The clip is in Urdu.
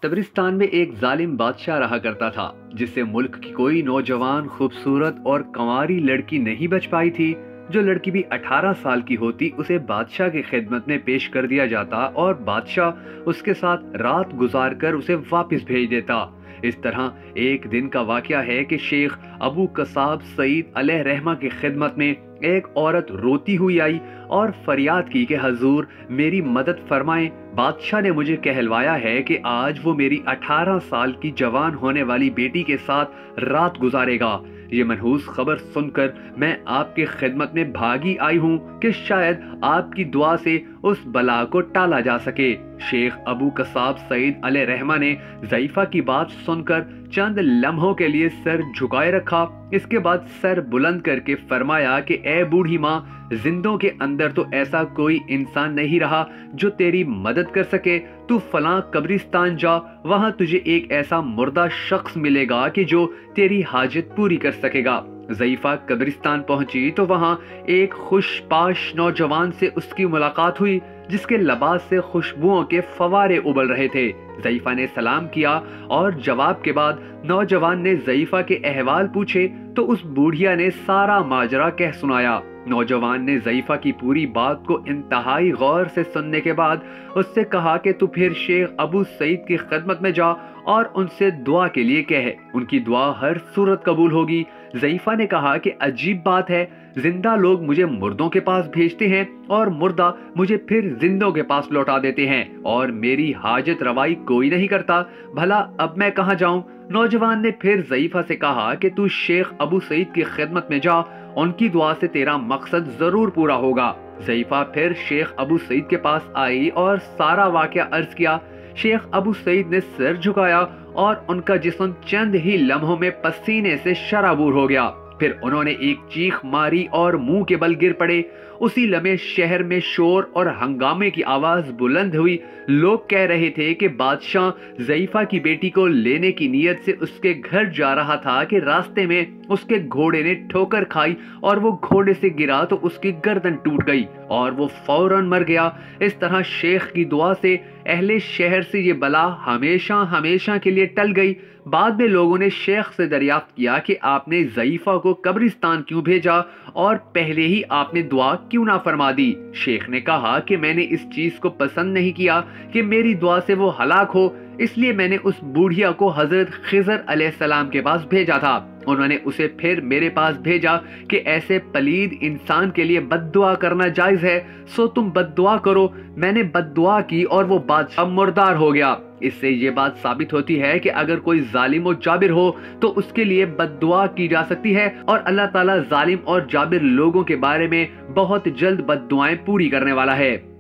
تبرستان میں ایک ظالم بادشاہ رہا کرتا تھا جس سے ملک کی کوئی نوجوان خوبصورت اور کنواری لڑکی نہیں بچ پائی تھی۔ جو لڑکی بھی 18 سال کی ہوتی اسے بادشاہ کی خدمت میں پیش کر دیا جاتا اور بادشاہ اس کے ساتھ رات گزار کر اسے واپس بھیج دیتا۔ اس طرح ایک دن کا واقعہ ہے کہ شیخ ابو قصاب سعید علیہ رحمہ کی خدمت میں ایک عورت روتی ہوئی آئی اور فریاد کی کہ حضور میری مدد فرمائیں، بادشاہ نے مجھے کہلوایا ہے کہ آج وہ میری 18 سال کی جوان ہونے والی بیٹی کے ساتھ رات گزارے گا۔ یہ منحوس خبر سن کر میں آپ کی خدمت میں بھاگی آئی ہوں کہ شاید آپ کی دعا سے اس بلا کو ٹالا جا سکے۔ شیخ ابو قصاب سعید علیہ رحمہ نے ضعیفہ کی بات سن کر چند لمحوں کے لیے سر جھکائے رکھا، اس کے بعد سر بلند کر کے فرمایا کہ اے بوڑھی ماں، زندوں کے اندر تو ایسا کوئی انسان نہیں رہا جو تیری مدد کر سکے۔ تو فلاں قبرستان جا، وہاں تجھے ایک ایسا مردہ شخص ملے گا کہ جو تیری حاجت پوری کر سکے گا۔ ضعیفہ قبرستان پہنچی تو وہاں ایک خوش پاش نوجوان سے اس کی ملاقات ہوئی جس کے لباس سے خوشبوؤں کے فوارے ابل رہے تھے۔ ضعیفہ نے سلام کیا اور جواب کے بعد نوجوان نے ضعیفہ کے احوال پوچھے تو اس بوڑھیا نے سارا ماجرا کہہ سنایا۔ نوجوان نے ضعیفہ کی پوری بات کو انتہائی غور سے سننے کے بعد اس سے کہا کہ تو پھر شیخ ابو سعید کی خدمت میں جا اور ان سے دعا کے لیے کہے، ان کی دعا ہر صورت قبول ہوگی۔ ضعیفہ نے کہا کہ عجیب بات ہے، زندہ لوگ مجھے مردوں کے پاس بھیجتے ہیں اور مردہ مجھے پھر زندوں کے پاس لوٹا دیتے ہیں اور میری حاجت روائی کوئی نہیں کرتا، بھلا اب میں کہاں جاؤں؟ نوجوان نے پھر ضعیفہ سے کہا کہ تو شیخ ابو سعید کی خدمت میں جا، ان کی دعا سے تیرا مقصد ضرور پورا ہوگا۔ ضعیفہ پھر شیخ ابو سعید کے پاس آئی اور سارا واقعہ عرض کیا۔ شیخ ابو سعید نے سر جھکایا اور ان کا جسم چند ہی لمحوں میں پسینے سے شرابور ہو گیا۔ پھر انہوں نے ایک چیخ ماری اور منہ کے بل گر پڑے۔ اسی لمحے شہر میں شور اور ہنگامے کی آواز بلند ہوئی۔ لوگ کہہ رہے تھے کہ بادشاہ ضعیفہ کی بیٹی کو لینے کی نیت سے اس کے گھر جا رہا تھا کہ راستے میں اس کے گھوڑے نے ٹھوکر کھائی اور وہ گھوڑے سے گرا تو اس کی گردن ٹوٹ گئی اور وہ فوراً مر گیا۔ اس طرح شیخ کی دعا سے اہل شہر سے یہ بلا ہمیشہ ہمیشہ کے لیے ٹل گئی۔ بعد میں لوگوں نے شیخ سے دریافت کیا کہ آپ نے ضعیفہ کو قبرستان کیوں بھیجا اور پہلے ہی آپ نے دعا کیوں نہ فرما دی؟ شیخ نے کہا کہ میں نے اس چیز کو پسند نہیں کیا کہ میری دعا سے وہ ہلاک ہو، اس لیے میں نے اس بوڑھیا کو حضرت خضر علیہ السلام کے پاس بھیجا تھا۔ انہوں نے اسے پھر میرے پاس بھیجا کہ ایسے پلید انسان کے لیے بد دعا کرنا جائز ہے، سو تم بد دعا کرو۔ میں نے بد دعا کی اور وہ بادشاہ مردار ہو گیا۔ اس سے یہ بات ثابت ہوتی ہے کہ اگر کوئی ظالم و جابر ہو تو اس کے لیے بد دعا کی جا سکتی ہے اور اللہ تعالیٰ ظالم اور جابر لوگوں کے بارے میں بہت جلد بد دعائیں پوری کرنے والا ہے۔